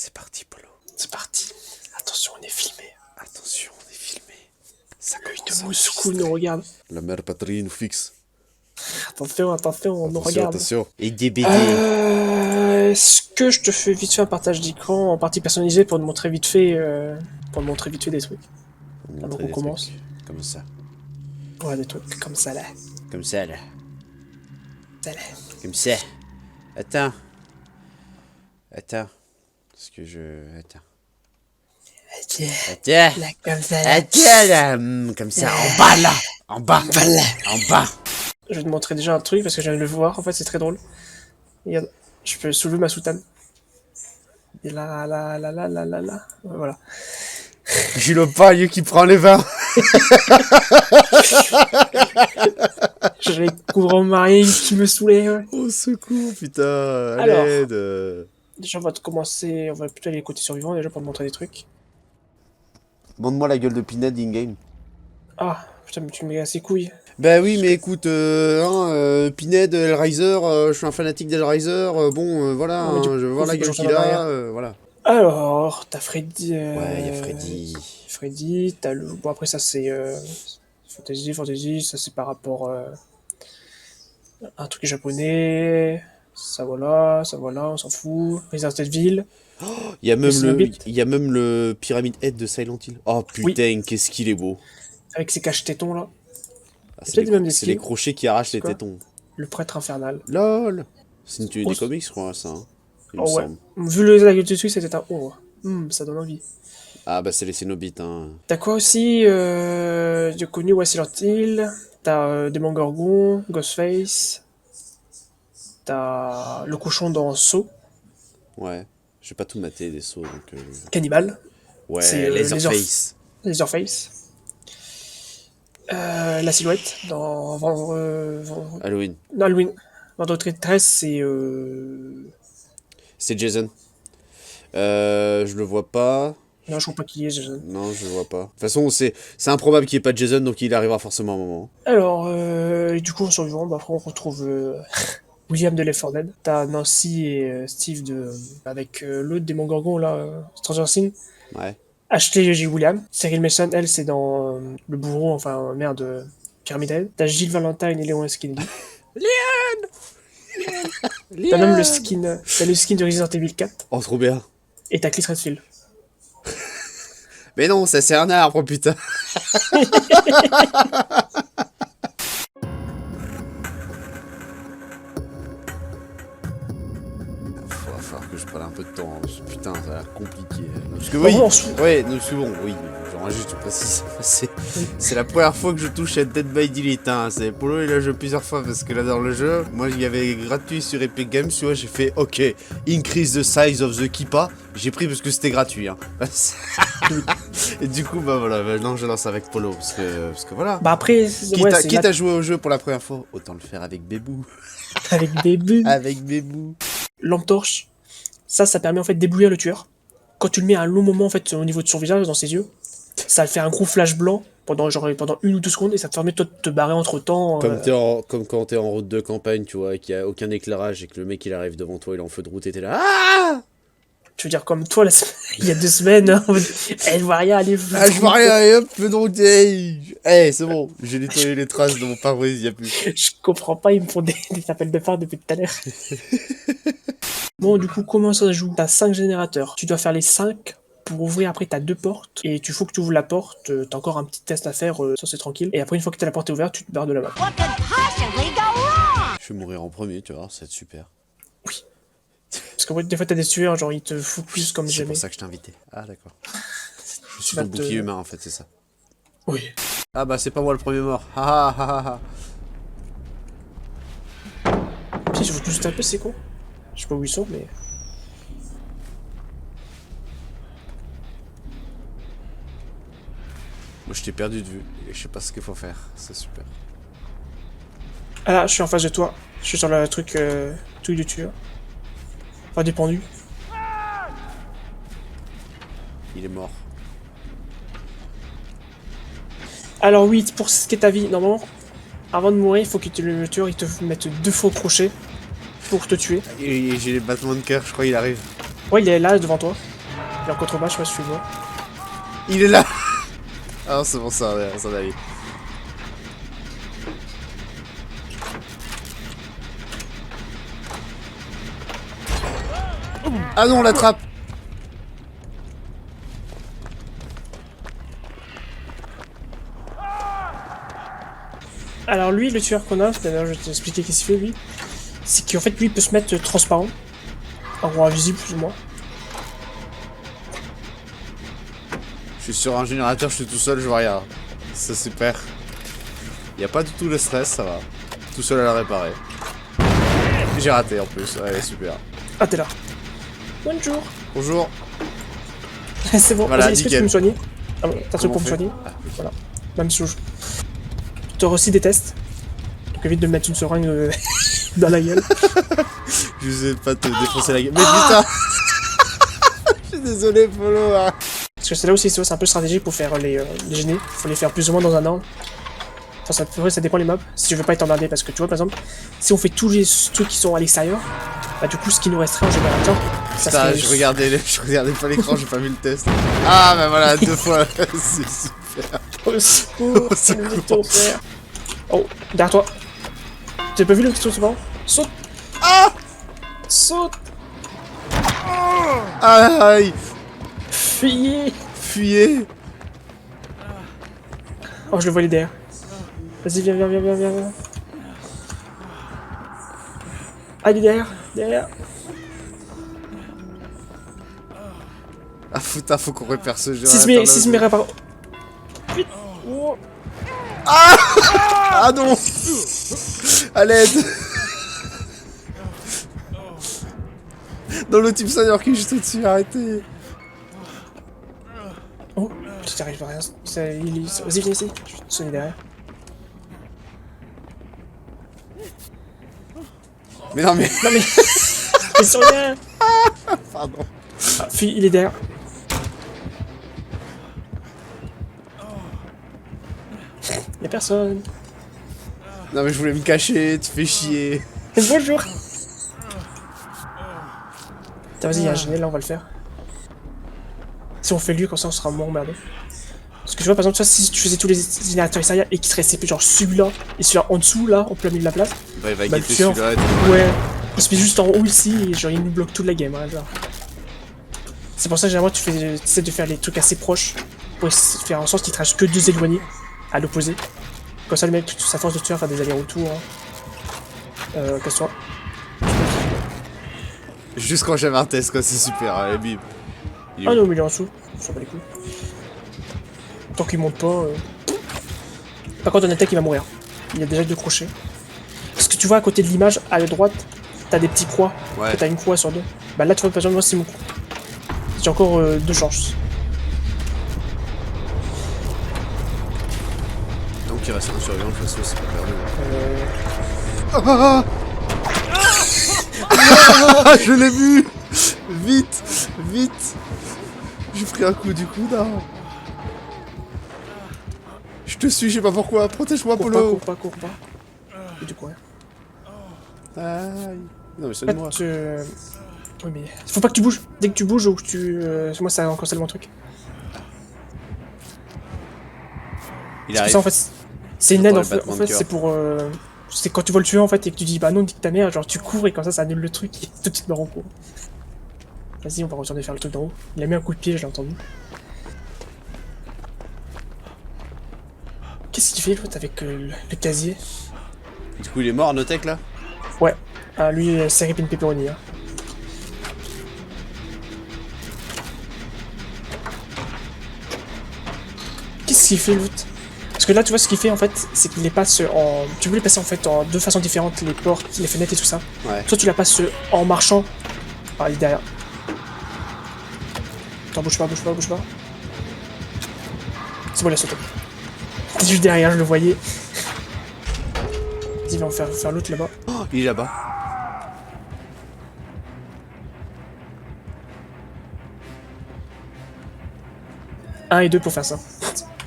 C'est parti, Polo. C'est parti. Attention, on est filmé. Attention, on est filmé. Ça L'œil commence de à Moscou enregistrer. nous regarde. La mère patrie nous fixe. Attention, on nous Attention, regarde. attention. Et DBD. Est-ce que je te fais vite fait un partage d'écran en partie personnalisé pour te montrer vite fait, des trucs. Avant qu'on commence. Comme ça. Ouais, des trucs comme ça là. Comme ça, là. Ça là. Comme ça. Attends. Attends. Est-ce que je... Attends. Attends. Là, comme ça là. Attends, là. Comme ça. En bas, là. En bas. Voilà. En bas. Je vais te montrer déjà un truc parce que je viens de le voir. En fait, c'est très drôle. Regarde, je peux soulever ma soutane. Et là. Voilà. J'ai le paille qui prend les vins. J'avais couvert mon mari qui me saoulait. Ouais. Au secours, putain. À Alors. l'aide. Déjà, on va commencer. On va plutôt aller côté survivant déjà pour te montrer des trucs. Montre-moi la gueule de Pinhead in-game. Ah, putain, mais tu me mets assez couilles. Bah oui, mais écoute, Pinhead, Hellraiser, je suis un fanatique d'Hellraiser, voilà, Ouais, mais je veux voir la gueule qu'il a, voilà. Alors, t'as Freddy. Ouais, il y a Freddy. Freddy, t'as le. Bon, après, ça c'est. Fantasy, ça c'est par rapport. Un truc japonais. Ça voilà, on s'en fout. Resident Evil. Il y a même Xenobit. il y a même le Pyramid Head de Silent Hill. Oh putain, qu'est-ce qu'il est beau. Avec ses caches-tétons là. Ah, C'est peut-être même des c'est les skins. crochets qui arrachent les quoi tétons. Le prêtre infernal. LOL. C'est une tuerie Oh, des comics, je crois, ça. Hein, il me Oh ouais. semble. Vu le la gueule dessus, c'était un oh. Ça donne envie. Ah bah c'est les Cénobites, hein. T'as quoi aussi j'ai connu ouais, Silent Hill. T'as Démon Gorgon, Ghostface. T'as le cochon dans Saw. Ouais. J'ai pas tout maté des sauts, donc... Cannibal. Ouais, C'est, Leatherface. Leatherface. La silhouette dans Halloween. non, Halloween. Vendredi 13, c'est C'est Jason. Je le vois pas. non, je crois pas qui est. Non, je le vois pas. De toute façon, c'est improbable qu'il n'y ait pas de Jason, donc il arrivera forcément à un moment. Alors, et du coup, en survivant, bah, après, on retrouve William de Left 4 Dead. T'as Nancy et Steve avec l'autre démon Gorgon, là, Stranger Things. Ouais. Ashley J. William. Cyril Mason, elle, c'est dans le bourreau, enfin, merde, Pyramid Head. T'as Gilles Valentine et Léon S. Kennedy. T'as même t'as le skin de Resident Evil 4. Oh, trop bien. Et t'as Chris Redfield. Mais non, ça c'est un arbre, putain. Va falloir que je prenne un peu de temps. Putain, ça a l'air compliqué. Parce que oui, ouais, parce que bon, oui, genre juste je précise, c'est la première fois que je touche à Dead by Daylight. Hein. C'est Polo, il a joué plusieurs fois parce qu'il adore le jeu. Moi, il y avait gratuit sur Epic Games, tu vois, j'ai fait OK, increase the size of the kippa. J'ai pris parce que c'était gratuit. Hein. Et du coup, bah voilà, maintenant je lance avec Polo parce que voilà. Bah après, Quitte à jouer au jeu pour la première fois, autant le faire avec Bébou. avec des buts. Avec Bébou. Lampe torche. Ça permet en fait d'éblouir le tueur. Quand tu le mets à un long moment en fait au niveau de son visage, dans ses yeux, ça fait un gros flash blanc pendant 1 ou 2 secondes et ça te permet toi de te barrer entre temps. Comme quand t'es en route de campagne, tu vois, et qu'il n'y a aucun éclairage et que le mec il arrive devant toi, il est en feu de route et t'es là. Ah, Je veux dire, comme toi, il y a 2 semaines, hein, elle voit rien, elle est ah, je vois rien, et hop, feu de route, c'est bon, j'ai nettoyé les traces de mon pare-brise, y a plus. Je comprends pas, ils me font des appels de phare depuis tout à l'heure. Bon, du coup, comment ça se joue? T'as 5 générateurs. Tu dois faire les 5 pour ouvrir. Après, t'as 2 portes. Et il faut que tu ouvres la porte. T'as encore un petit test à faire, ça c'est tranquille. Et après, une fois que la porte est ouverte, tu te barres de la map. Je vais mourir en premier, tu vois, ça va être super. Oui. Parce qu'en fait, des fois, t'as des tueurs, genre, ils te focus comme C'est jamais. pour ça que je t'ai invité. Ah, d'accord. Je suis vas ton bouclier humain, en fait, c'est ça. Oui. Ah bah, c'est pas moi le premier mort. Ah ah ah ah. Si, je veux juste taper, c'est con. Je sais pas où ils sont, mais... Moi, je t'ai perdu de vue, et je sais pas ce qu'il faut faire, c'est super. Ah là, je suis en face de toi. Je suis sur le truc de tueur. Enfin, dépendu. Il est mort. Alors oui, pour ce qui est ta vie, normalement, avant de mourir, il faut que le tueur il te mette 2 faux crochets pour te tuer. Et j'ai les battements de cœur, je crois qu'il arrive. Ouais, il est là devant toi. Il est en contrebas, je sais pas si tu le vois. Il est là. Ah non, c'est bon, ça va aller. Ah non, on l'attrape. Alors lui, le tueur qu'on a, d'ailleurs je vais t'expliquer qu'est-ce qu'il fait lui. C'est qu'en fait lui il peut se mettre transparent. En gros invisible plus ou moins. Je suis sur un générateur, je suis tout seul, je vois rien. C'est super. Y a pas du tout de stress, ça va. Tout seul à la réparer. J'ai raté en plus, ouais, super. Ah t'es là. Bonjour. Bonjour. C'est bon, Voilà, vas-y, est-ce que tu peux me soigner? Ah bon, t'as un truc pour me soigner? Ah. Voilà. Même souche. Tu auras aussi des tests. Donc évite de me mettre une seringue dans la gueule. Je sais pas te défoncer la gueule. Mais putain. Je suis désolé, Polo. Hein. Parce que c'est là aussi, c'est un peu stratégique pour faire les génies. Faut les faire plus ou moins dans un ordre. Enfin, ça dépend les mobs. Si tu veux pas être emmerdé, parce que tu vois, par exemple, si on fait tous les trucs qui sont à l'extérieur, bah du coup, ce qui nous resterait en générateur, ça Putain, serait... je regardais pas l'écran, j'ai pas vu le test. Ah, bah voilà, 2 fois. C'est super. Au secours, c'est le ton frère. Oh, derrière toi. T'as pas vu le petit truc souvent? Saute. Ah. Saute. Aïe. Fuyez. Fuyez. Oh, je le vois, il est derrière. Vas-y, viens. Ah, il est derrière. Ah putain, faut qu'on repère ce jeu. 6 000 par... Vite. Oh. Ah non. À l'aide. Dans le type senior qui est juste au-dessus, arrêtez. Oh, tu t'arrives à rien. Vas-y, viens ici. Je vais te soigner derrière. Mais non, mais... Non mais... Ils sont rien. Pardon. Ah, fuis, il est derrière. Y'a personne. Non mais je voulais me cacher, tu fais chier. Bonjour. Attends, vas-y, y'a un génie, là on va le faire. Si on fait lui, comme ça on sera moins emmerdé. Parce que tu vois, par exemple, toi, si tu faisais tous les générateurs extérieurs et qu'il te restait plus genre celui-là et celui-là en dessous, là, en plein milieu de la place. Bah il va Bah, guetter celui-là et tout. Ouais, il se met juste en haut ici et genre il nous bloque toute la game, hein, genre. C'est pour ça que généralement tu essaies de faire les trucs assez proches pour faire en sorte qu'il te reste que 2 éloignés à l'opposé. Comme ça le mec, toute sa force de tueur faire des allers-retours. Hein. Casse-toi. Juste quand j'avais un test quoi, c'est super, allez bim. Ah non mais il est en dessous, on s'en bat les couilles. Tant qu'il monte pas... Par contre, Donatec il va mourir. Il a déjà 2 crochets. Parce que tu vois à côté de l'image, à la droite, t'as des petits croix. Ouais. T'as une croix sur 2. Bah là tu vois par exemple moi c'est mon... J'ai encore 2 chances. Donc il reste un survivant, de toute façon c'est pas perdu. Je l'ai vu. Vite. J'ai pris un coup du coude. Je te suis, je sais pas pourquoi. Protège-moi, Polo. Cours pas. Et du coup, ouais. Aïe. Non mais soigne-moi. Oui mais... Faut pas que tu bouges. Dès que tu bouges ou que tu... Moi ça cancelle mon truc. Il C'est arrive. ça en fait. C'est une aide en fait, c'est pour... C'est quand tu vois le tuer en fait et que tu dis bah non, nique ta mère, genre tu cours et comme ça annule le truc et tout de suite me rend court. Vas-y, on va retourner faire le truc d'en haut. Il a mis un coup de pied, je l'ai entendu. Qu'est-ce qu'il fait l'autre avec le casier? Du coup il est mort, Notech là? Ouais. Ah lui, c'est ripine pepperoni. Hein. Qu'est-ce qu'il fait l'autre? Parce que là, tu vois, ce qu'il fait en fait, c'est qu'il les passe en. Tu peux les passer en fait en 2 façons différentes, les portes, les fenêtres et tout ça. Ouais. Soit tu la passes en marchant. Ah, il est derrière. Attends, bouge pas. C'est bon, il a sauté. Il est juste derrière, je le voyais. Vas-y, viens, on va faire l'autre là-bas. Oh, il est là-bas. Un et 2 pour faire ça.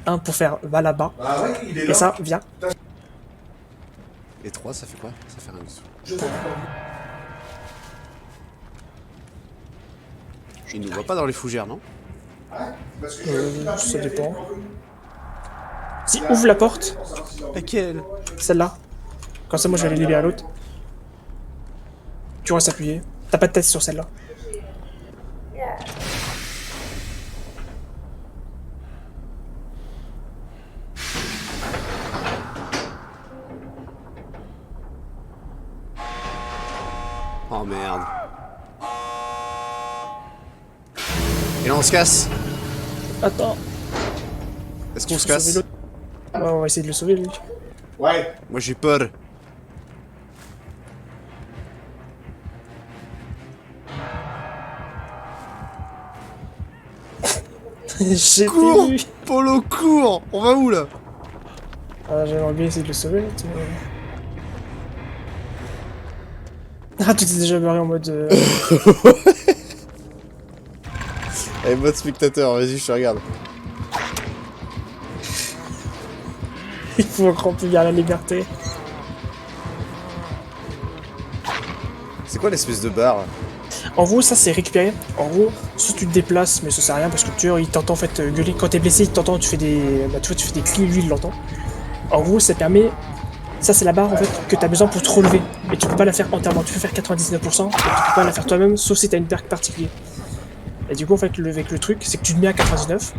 1 pour faire va là-bas. Ah ouais, il est là. Et ça, viens. Et 3 ça fait quoi? Ça fait rien du tout. Il nous voit pas dans les fougères, non? Ça dépend. Si, ouvre la porte. Laquelle? Celle-là. Comme ça, moi, je vais aller libérer l'autre. Tu restes appuyé. T'as pas de tête sur celle-là. Oh merde. Et là on se casse. Attends. Est-ce qu'on se Faut sauver casse? l'autre. Ouais, on va essayer de le sauver, lui. Ouais. Moi j'ai peur. J'ai Cours! vu. Polo, cours! On va où là? Ah, j'aimerais bien essayer de le sauver, là, Ah, tu t'es déjà barré en mode... Allez, mode spectateur, vas-y, je te regarde. Il faut cramper vers la liberté. C'est quoi l'espèce de bar? En gros, ça c'est récupéré. En gros, soit tu te déplaces, mais ça sert à rien parce que le tueur il t'entend en fait gueuler. Quand t'es blessé, il t'entend, tu fais des. Bah, tu vois, tu fais des cris, lui il l'entend. En gros, ça permet. Ça c'est la barre en fait que t'as besoin pour te relever. Mais tu peux pas la faire entièrement. Tu peux faire 99%, et tu peux pas la faire toi-même, sauf si t'as une perk particulière. Et du coup, en fait, avec le truc, c'est que tu te mets à 99.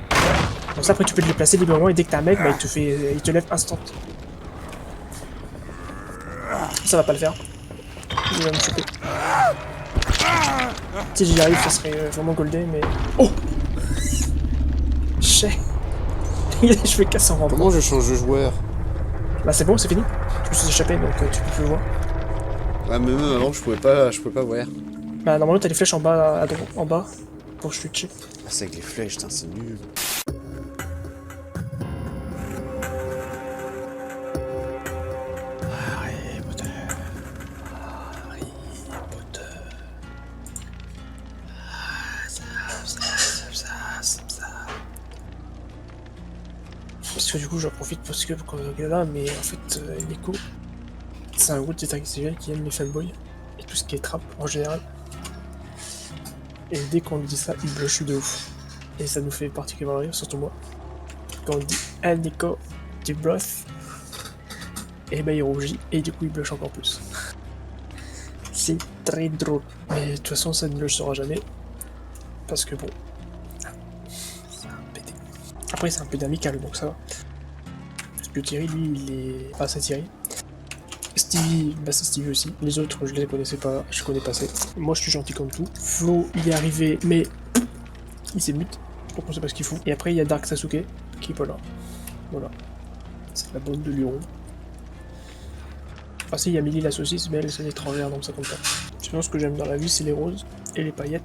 Comme ça, après, tu peux te déplacer librement et dès que t'as un mec, bah, il te lève instant. Ça va pas le faire. Il va me choper. Si j'y arrive, ça serait vraiment goldé, mais... Oh! Chais. Il a les cheveux cassés en rentrant. Comment je change de joueur? Bah c'est bon, c'est fini. Tu peux s'échapper, donc tu peux plus le voir. Ouais, mais même avant, je pouvais pas voir. Bah normalement, t'as les flèches en bas, à droite, en bas, pour switcher. Ah, c'est avec les flèches, putain, c'est nul. Harry Potter. Harry Potter. Parce que du coup, j'en profite parce que quand on est là, mais en fait, Nico, c'est un gros détective qui aime les fanboys et tout ce qui est trap en général. Et dès qu'on lui dit ça, il blush de ouf. Et ça nous fait particulièrement rire, surtout moi. Quand on dit « Ah Nico, tu bluffes ?» et ben il rougit et du coup il blush encore plus. C'est très drôle. Mais de toute façon, ça ne le saura jamais. Parce que bon, c'est un pété. Après, c'est un peu d'amical, donc ça va. Parce que Thierry, lui, il est... Enfin, c'est Thierry. Stevie, bah c'est Stevie aussi. Les autres, je les connaissais pas, je connais pas assez. Moi, je suis gentil comme tout. Flo, il est arrivé, mais il s'est mute. Donc on sait pas ce qu'il fout. Et après, il y a Dark Sasuke, qui est pas là. Voilà. C'est la bonne de Luron. Ah si, il y a Millie la saucisse, mais elle, c'est l'étrangère, donc ça compte pas. Sinon, ce que j'aime dans la vie, c'est les roses et les paillettes.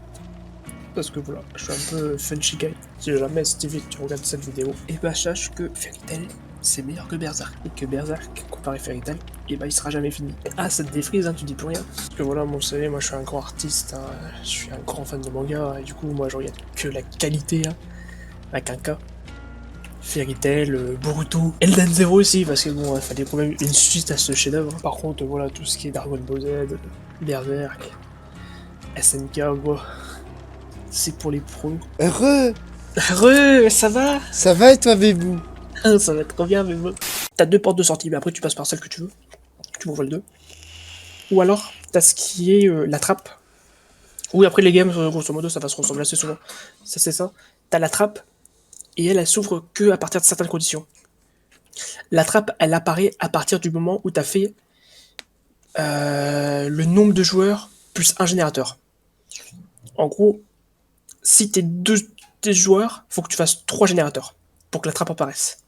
Parce que voilà, je suis un peu funchy guy. Si jamais Stevie, tu regardes cette vidéo, et bah sache que Fairy Tail, c'est meilleur que Berserk. Et que Berserk, comparé à Fairy Tail, et bah il sera jamais fini. Ah, ça te défrise, hein, tu dis plus rien. Parce que voilà, moi, vous savez, moi je suis un grand artiste, hein, je suis un grand fan de manga, et du coup, moi je regarde que la qualité, hein, avec un K. Fairy Tail, Boruto, Elden Zero aussi, parce que bon, il fallait quand même une suite à ce chef-d'œuvre. Par contre, voilà, tout ce qui est Dragon Ball Z, Berserk, SNK, bon, c'est pour les pros. Heureux! Heureux, ça va? Ça va et toi, bébou? Ça va trop bien, mais bon. T'as deux portes de sortie, mais après tu passes par celle que tu veux. Tu m'envoies le deux. Ou alors, t'as ce qui est la trappe. Oui, après les games, grosso modo, ça va se ressembler assez souvent. Ça, c'est ça. T'as la trappe, et elle s'ouvre que à partir de certaines conditions. La trappe, elle apparaît à partir du moment où t'as fait le nombre de joueurs plus un générateur. En gros, si t'es deux joueurs, faut que tu fasses 3 générateurs pour que la trappe apparaisse.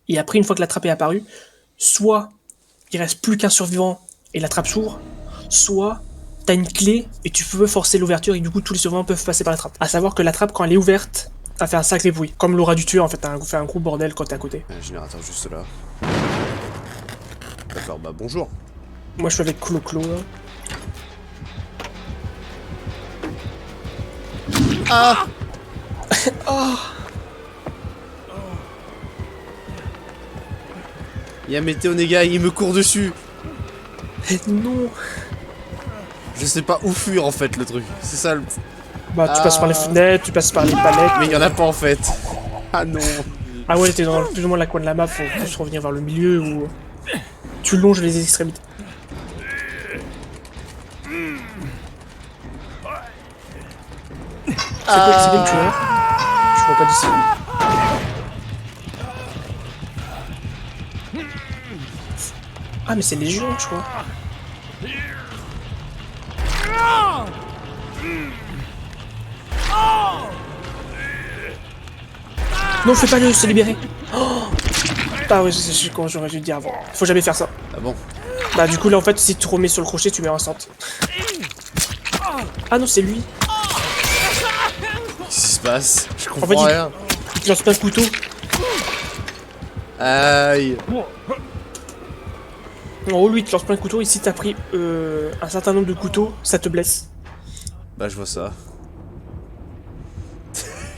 Et après, une fois que la trappe est apparue, soit il reste plus qu'un survivant et la trappe s'ouvre, soit t'as une clé et tu peux forcer l'ouverture et du coup tous les survivants peuvent passer par la trappe. A savoir que la trappe, quand elle est ouverte, ça fait un sacré bruit. Comme l'aura du tueur, en fait, ça fait un gros bordel quand t'es à côté. Un générateur juste là. D'accord, bah bonjour. Moi je suis avec Clo-Clo là. Ah! Oh, Il y a Météo Néga, il me court dessus. non. Je sais pas où fuir en fait le truc. C'est ça le... Bah, tu passes par les fenêtres, tu passes par les palettes. Mais il y en a pas en fait. Ah non. Ah ouais, t'es dans plus ou moins la coin de la map, faut juste revenir vers le milieu ou tu longes les extrémités. C'est quoi les idées que tu vois? Je vois pas d'ici. Ah mais c'est légion, je crois. Non, fais pas le se libérer. Oh ah ouais, c'est quand j'aurais dû dire avant. Faut jamais faire ça. Ah bon? Bah du coup là en fait si tu remets sur le crochet tu mets instant. Ah non c'est lui. Qu'est-ce qui se passe? Je comprends En fait, rien. Il te lance plein de couteaux. Aïe. En haut lui il te lance plein de couteaux et si t'as pris un certain nombre de couteaux ça te blesse. Bah je vois ça.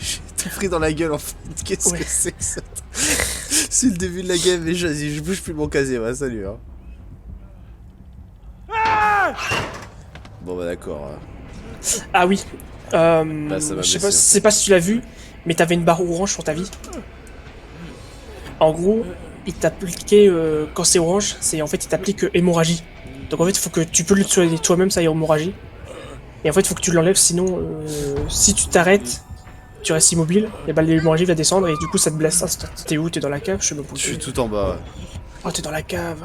J'ai tout pris dans la gueule en fait. Qu'est-ce que c'est que ça? C'est le début de la game mais je bouge plus mon casier, ouais, salut hein. Bon bah d'accord. Ah oui. Bah, ça va Je baisser, sais pas si tu l'as vu, mais t'avais une barre orange sur ta vie. En gros, il t'appliquait quand c'est orange, c'est en fait il t'applique hémorragie. Donc en fait il faut que tu peux le tuer toi-même ça hémorragie. Et en fait il faut que tu l'enlèves sinon si tu t'arrêtes, tu restes immobile, et bah l'hémorragie va descendre et du coup ça te blesse. T'es où? T'es dans la cave? Je sais pas où. Je suis tout en bas. Ouais. Oh t'es dans la cave.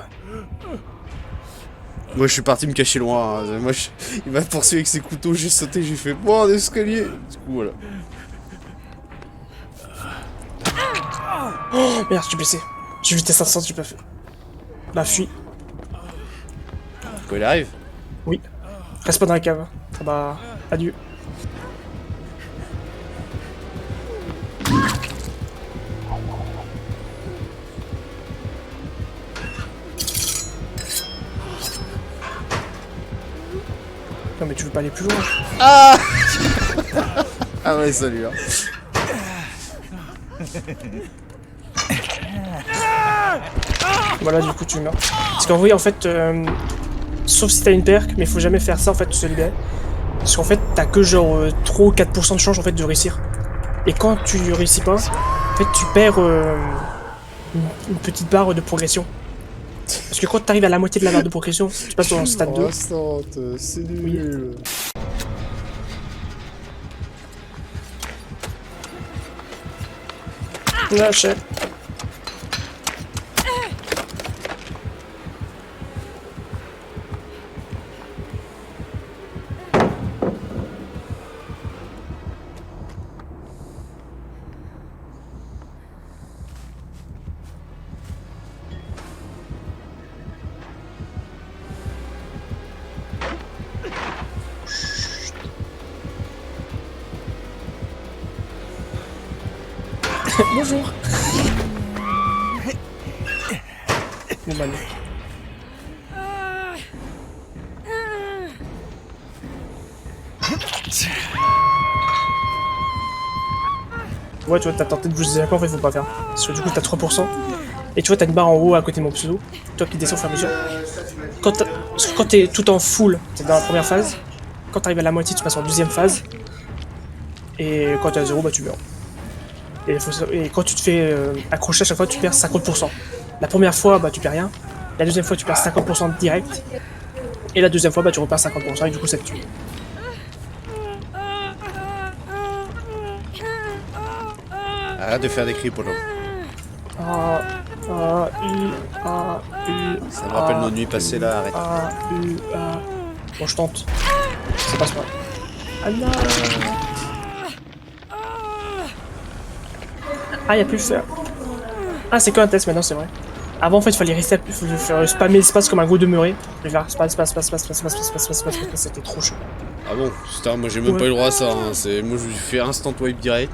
Moi je suis parti me cacher loin. Hein. Moi il m'a poursuivi avec ses couteaux, j'ai sauté, j'ai fait bon un escalier. Du coup voilà. Oh merde, je suis blessé. J'ai vu tes 500, j'ai pas fait. Bah fuis. Quoi il arrive? Oui. Reste pas dans la cave. Ah bah adieu. Non mais tu veux pas aller plus loin? Ah ah ouais salut hein. Voilà du coup tu meurs. Parce qu'en vrai en fait, sauf si t'as une perk, mais faut jamais faire ça en fait, tu te libérer. Parce qu'en fait t'as que genre 3 ou 4% de chance en fait de réussir. Et quand tu réussis pas, en fait tu perds une petite barre de progression. Parce que quand t'arrives à la moitié de la barre de progression, tu passes dans le stade 2. C'est nul. Lâche. Bonjour. Bon bah non. Ouais, tu vois, t'as tenté de bouger la en fait, faut pas faire. Parce que du coup, t'as 3%. Et tu vois, t'as une barre en haut à côté de mon pseudo. Toi qui descends au fur et à mesure. Quand t'es tout en full, t'es dans la première phase. Quand t'arrives à la moitié, tu passes en deuxième phase. Et quand t'es à 0, bah tu meurs. Et quand tu te fais accrocher à chaque fois, tu perds 50%. La première fois, bah tu perds rien. La deuxième fois, tu perds 50% direct. Et la deuxième fois, bah tu repères 50% et du coup, ça te tue. Arrête de faire des cris Polo. A, A, U, A, U. Ça me rappelle nos nuits passées là, arrête. A, U, A. Bon, je tente. Ça passe pas. Ah non. Ah, y'a plus le faire. Ah, c'est qu'un test maintenant, c'est vrai. Avant, en fait, il fallait rester, faire spammer l'espace comme un gros demeuré. Je vais faire space, c'était trop chaud. Ah bon, putain, moi j'ai même pas eu le droit à ça. Hein. Moi je lui fais instant wipe direct.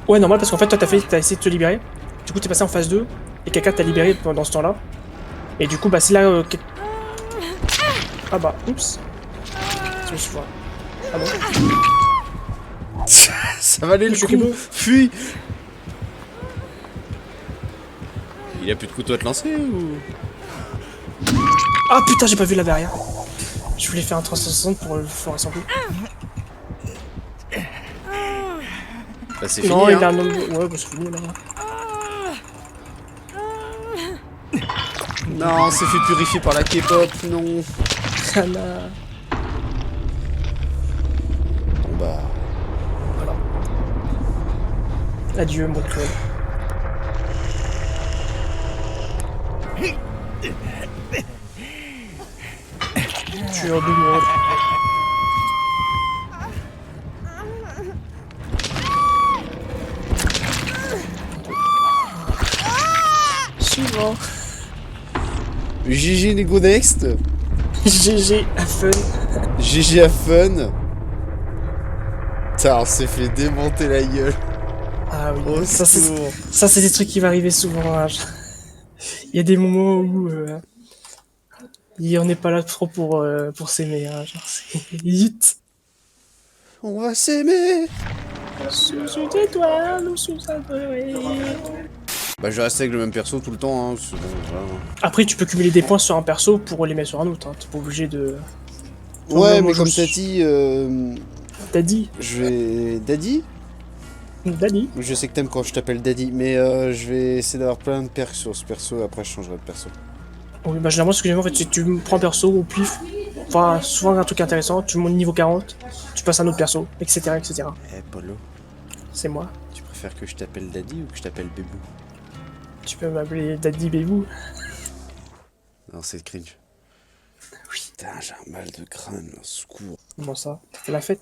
Ouais, normal, parce qu'en fait, toi, t'as essayé de te libérer. Du coup, t'es passé en phase 2. Et quelqu'un t'a libéré pendant ce temps-là. Et du coup, bah, c'est là. Ah bah, oups. Je me suis foiré. Ah bon. Ça valait le coup. Fuis. Il a plus de couteau à te lancer ou... Ah putain, j'ai pas vu la barrière. Je voulais faire un 360 pour le fluorescent bleu. Bah c'est fini, Non, il hein. a un nombre de... Ouais, bah c'est fini, là. Non, on s'est fait purifier par la K-pop, non. Ah là. Bon bah... Voilà. Adieu, mon club. Tu es en deux mois. Suivant. GG les go next. GG à fun. GG à fun. Putain, on s'est fait démonter la gueule. Ah oui, Au ça secours. c'est des trucs qui vont arriver souvent. Hein. Il y a des moments où on n'est pas là trop pour s'aimer. Hein. Genre, c'est vite. On va s'aimer. Sous une étoile ou sous un oreiller. Bah je reste avec le même perso tout le temps, hein. Bon, voilà. Après, tu peux cumuler des points sur un perso pour les mettre sur un autre. Hein. T'es pas obligé de. Ouais, moi, mais comme je- t'as dit, Daddy. je vais... Daddy? Daddy. Je sais que t'aimes quand je t'appelle Daddy, mais je vais essayer d'avoir plein de perks sur ce perso, après je changerai de perso. Oui, bah généralement, ce que j'aime en fait, c'est que tu prends un perso au pif. Enfin, souvent un truc intéressant, tu montes niveau 40, tu passes à un autre perso, etc. etc. Eh Polo, C'est moi. tu préfères que je t'appelle Daddy ou que je t'appelle Bébou? Tu peux m'appeler Daddy Bébou. Non, c'est cringe. Oui. Putain, j'ai un mal de crâne, au secours. Comment ça? C'est la fête?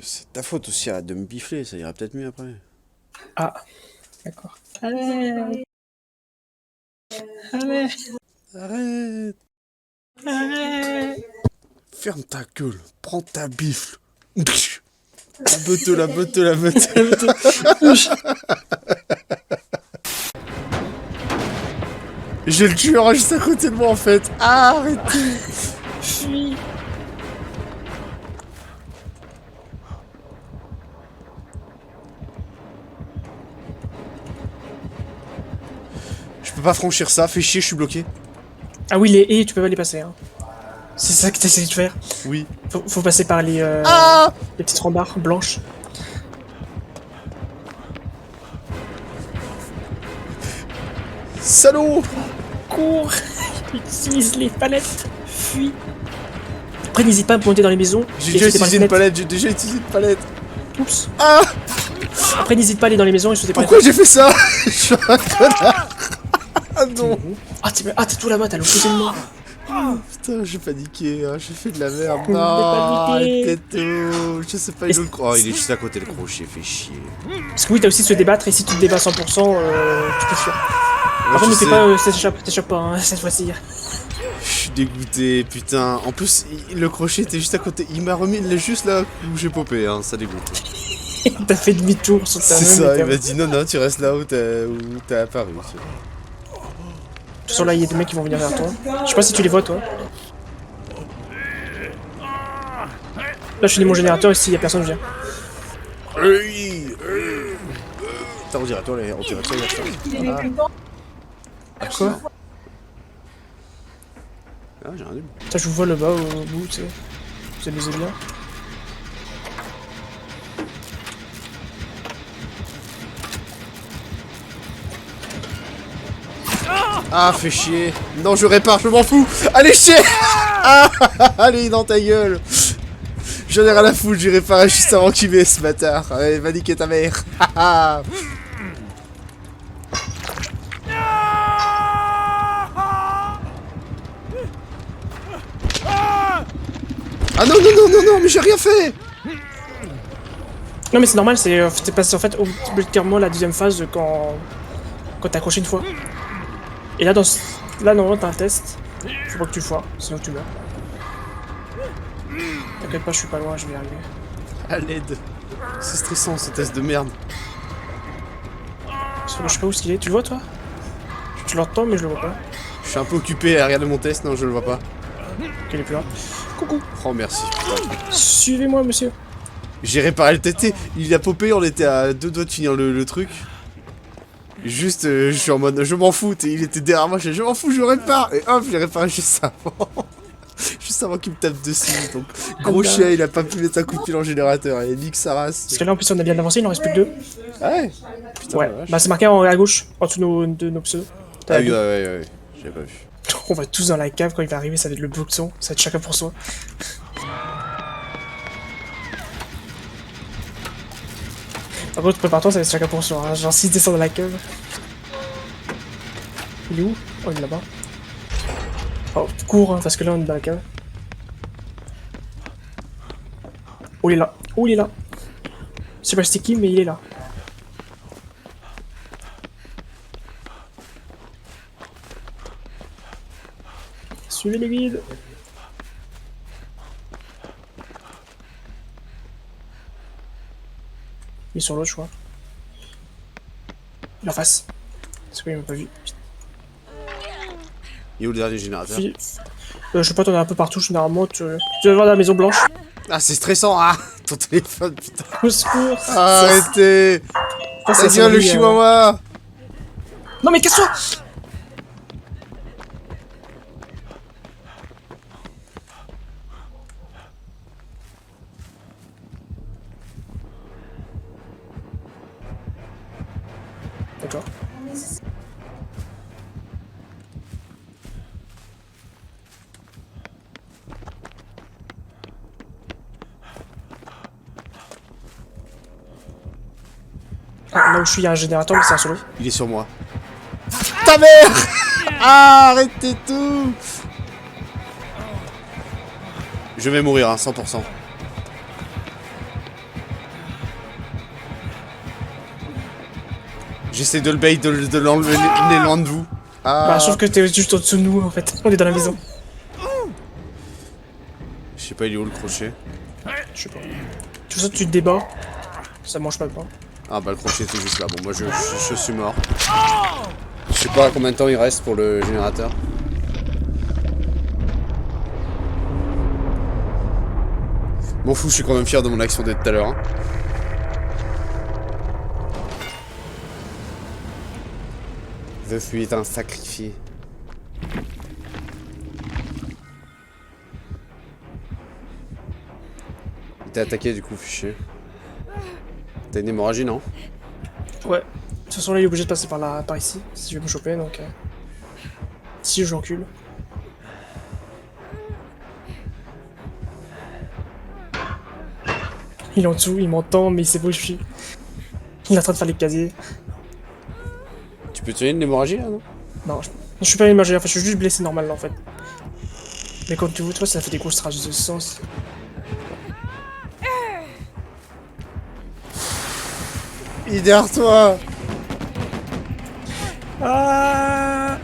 C'est ta faute aussi, arrête de me bifler, ça ira peut-être mieux après. Ah, d'accord. Allez. Allez. Arrête. Allez. Ferme ta gueule, prends ta bifle. La beuteux, la beuteux, la beuteux. J'ai le tueur juste à côté de moi en fait. Ah, arrêtez. Fuis. Je peux pas franchir ça, fais chier, je suis bloqué. Ah oui, les haies, tu peux pas les passer. Hein. C'est ça que t'essayes de faire. Oui. Faut passer par les Ah, petites rambardes blanches. salaud. Cours. Utilise les palettes. Fuis. Après, n'hésite pas à monter dans les maisons. J'ai et déjà sauter par utilisé les une fenêtres. palette, j'ai déjà utilisé une palette. Oups. Ah, Après, n'hésite pas à aller dans les maisons et sauter par les pourquoi j'ai fait ça? Je suis un connard. Ah non. fenêtres. Ah, t'es tout là-bas, t'as l'opposé de moi. Putain, j'ai paniqué, hein, j'ai fait de la merde. J'ai Non, paniqué. arrêtez tout. Je sais pas, il est où le crochet. Oh, il est juste à côté le crochet, fait chier. Parce que oui, t'as aussi de se débattre et si tu te débats 100%, tu peux fuir. Moi, Par contre, je ne fais sais. pas, t'échappes pas hein, cette fois-ci. Je suis dégoûté, putain. En plus, le crochet était juste à côté. Il m'a remis juste là où j'ai popé, hein, ça dégoûte. T'as fait demi-tour sur ta C'est même. ça, et il t'as- m'a dit non, non, tu restes là où t'as apparu. De toute façon, là, il y a des mecs qui vont venir vers toi. Je sais pas si tu les vois, toi. Là, je finis mon générateur et s'il y a personne, je viens. Putain, on dirait toi, on dirait toi, il y a ça. Quoi? Ah, j'ai un nul. Putain, je vous vois là-bas au bout, tu sais. Vous amusez bien. Ah, fais chier. Non, je répare, je m'en fous. Allez, chier. Ah, allez, dans ta gueule. J'en ai rien à foutre, j'ai réparé juste avant qu'il m'ait ce bâtard. Allez, va niquer ta mère. Ah non, non, non, non, non, mais j'ai rien fait. Non, mais c'est normal, c'est passé en fait obligatoirement la deuxième phase quand t'as accroché une fois. Et là, là normalement, t'as un test. Faut pas que tu le foires, sinon tu meurs. T'inquiète pas, je suis pas loin, je vais y arriver. À l'aide. C'est stressant ce test de merde. Parce que je sais pas où est-ce qu'il est. Tu le vois, toi? Je l'entends, mais je le vois pas. Je suis un peu occupé à regarder mon test, non, je le vois pas. Qu'il est plus là. Coucou. Oh, merci, putain. Suivez-moi, monsieur. J'ai réparé le TT, il a popé, on était à 2 doigts de finir le truc. Juste, je suis en mode, je m'en fous, il était derrière moi, je m'en fous, je répare. Et hop, je l'ai réparé juste avant. Juste avant qu'il me tape dessus. Donc, gros chien, il a pas pu mettre un coup de pied dans le générateur. Et nique sa race. Parce que là, en plus, on a bien avancé, il en reste plus que 2. Ah ouais. Putain, Ouais, bah c'est marqué à gauche, en dessous de nos pseudos. Ah oui, ouais. J'avais pas vu. On va tous dans la cave, quand il va arriver, ça va être le boxon, ça va être chacun pour soi. Par contre, prépare-toi, ça va être chacun pour soi, hein. Genre, s'il descend dans la cave. Il est où? Oh, il est là-bas. Oh, cours, hein, parce que là, on est dans la cave. Oh, il est là. Oh, il est là. Je sais pas c'était qui, mais il est là. Suivez les guides. Il est sur l'autre, je crois. La face. C'est quoi, il m'a pas vu. Il est où le dernier générateur? Je sais pas, t'en as un peu partout, généralement. Tu vas voir la Maison Blanche. Ah, c'est stressant, ah. Ton téléphone, putain. Au secours. Arrêtez. Ça, Ta gueule, le chihuahua. Non, mais casse-toi. D'accord. Ah, là où je suis, il y a un générateur, mais c'est un solo. Il est sur moi. Ta mère. Ah, arrêtez tout. Je vais mourir, hein, 100%. J'essaie de le bait, de l'enlever loin de vous. Ah. Bah, sauf que t'es juste au-dessous de nous, en fait. On est dans la maison. Je sais pas, il est où le crochet? Je sais pas. Tout ça, tu te débats. Ça mange pas de pain. Ah bah le crochet était juste là. Bon, moi je suis mort. Je sais pas combien de temps il reste pour le générateur. M'en fous, je suis quand même fier de mon action de tout à l'heure. Hein. Je suis un sacrifié. T'es attaqué du coup, fichier. T'as une hémorragie, non? Ouais. De toute façon, là, il est obligé de passer par ici, si je veux me choper, donc... Si je l'encule. Il est en dessous, il m'entend, mais il sait où je suis. Il est en train de faire les casiers. Tu peux tuer une hémorragie, là, non? Non, je suis pas imagé, enfin, je suis juste blessé normal, là, en fait. Mais comme tu vois, ça fait des grosses traces de sang. Il est derrière toi. Ah.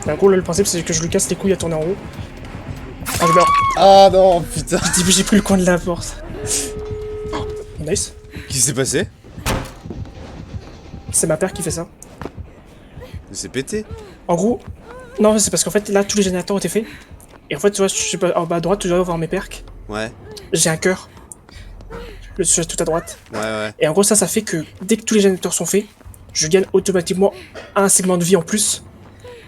En gros, là, le principe, c'est que je lui casse les couilles à tourner en haut. Ah, je meurs. Ah non, putain. J'ai pris le coin de la porte. Oh, nice. Qu'est-ce qui s'est passé? C'est ma paire qui fait ça. C'est pété. En gros, non, c'est parce qu'en fait, là, tous les générateurs ont été faits. Et en fait, tu vois, je sais pas, en bas à droite, tu dois voir mes perks. Ouais. J'ai un cœur. Le sujet tout à droite. Ouais. Et en gros, ça fait que dès que tous les générateurs sont faits, je gagne automatiquement un segment de vie en plus.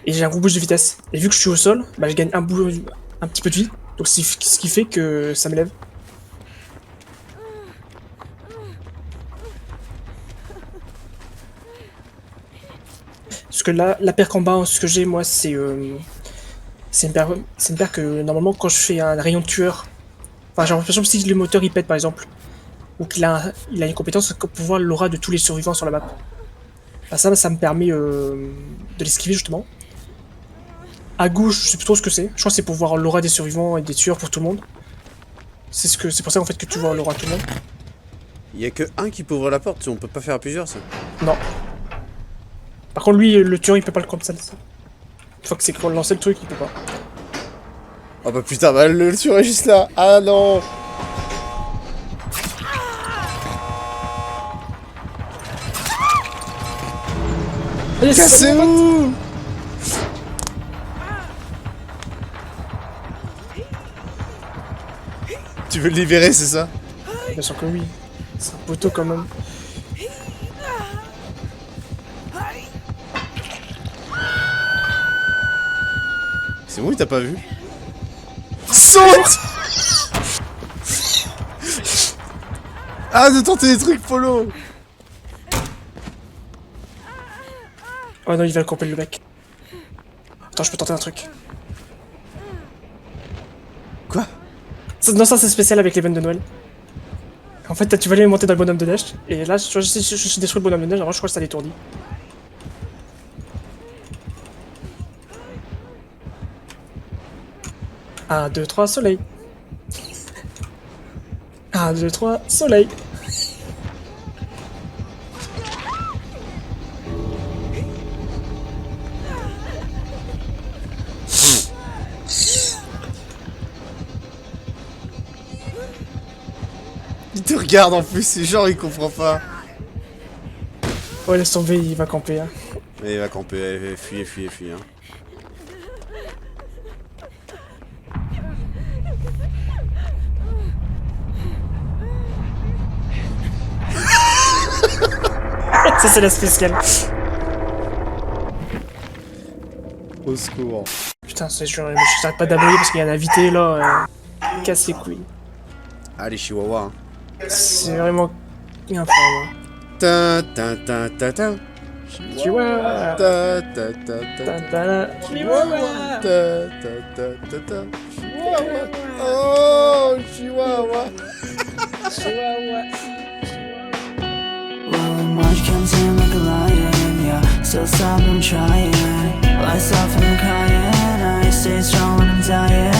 Et j'ai un gros boost de vitesse. Et vu que je suis au sol, bah, je gagne un petit peu de vie. Donc, ce qui fait que ça m'élève. Parce que là, la perk en bas, ce que j'ai, moi, c'est une perk que, normalement, quand je fais un rayon de tueur... Enfin, j'ai l'impression que si le moteur, il pète, par exemple, ou qu'il a, il a une compétence pour voir l'aura de tous les survivants sur la map. Bah, ça me permet de l'esquiver, justement. À gauche, je sais plus trop ce que c'est. Je crois que c'est pour voir l'aura des survivants et des tueurs pour tout le monde. C'est pour ça, en fait, que tu vois l'aura de tout le monde. Il y a que un qui peut ouvrir la porte, on peut pas faire à plusieurs, ça. Non. Par contre, lui, le tueur, il peut pas le comme ça. Une fois que c'est qu'on lancer le truc, il peut pas. Oh bah putain, bah le tueur est juste là. Ah non. Cassez-vous. Tu veux le libérer, c'est ça? Bien sûr que oui. C'est un poteau quand même. C'est bon, il t'a pas vu? Saute! Ah, de tenter des trucs, Polo! Oh non, il va le couper le mec. Attends, je peux tenter un truc. Quoi? Non, ça c'est spécial avec les bennes de Noël. En fait, tu vas aller monter dans le bonhomme de neige, et là, je suis détruit le bonhomme de neige, alors je crois que ça l'étourdit. Un, 2, 3, soleil. 1, 2, 3, soleil. Il te regarde en plus, c'est genre il comprend pas. Ouais, laisse tomber, il va camper. Hein. Mais il va camper, fuis, hein. Ça, c'est la spéciale. Au secours. Putain, je t'arrête pas d'aboyer parce qu'il y a un invité là. Casse les couilles. Allez, Chihuahua. Hein. C'est vraiment infâme. Ta ta ta ta ta. Chihuahua. Ta ta ta ta ta. Chihuahua. Ta ta ta ta ta. Chihuahua. Oh, Chihuahua. Chihuahua. Well, much can seem like a lion, yeah. Still stop, I'm trying. Lights off and I'm crying. I stay strong when I'm dying.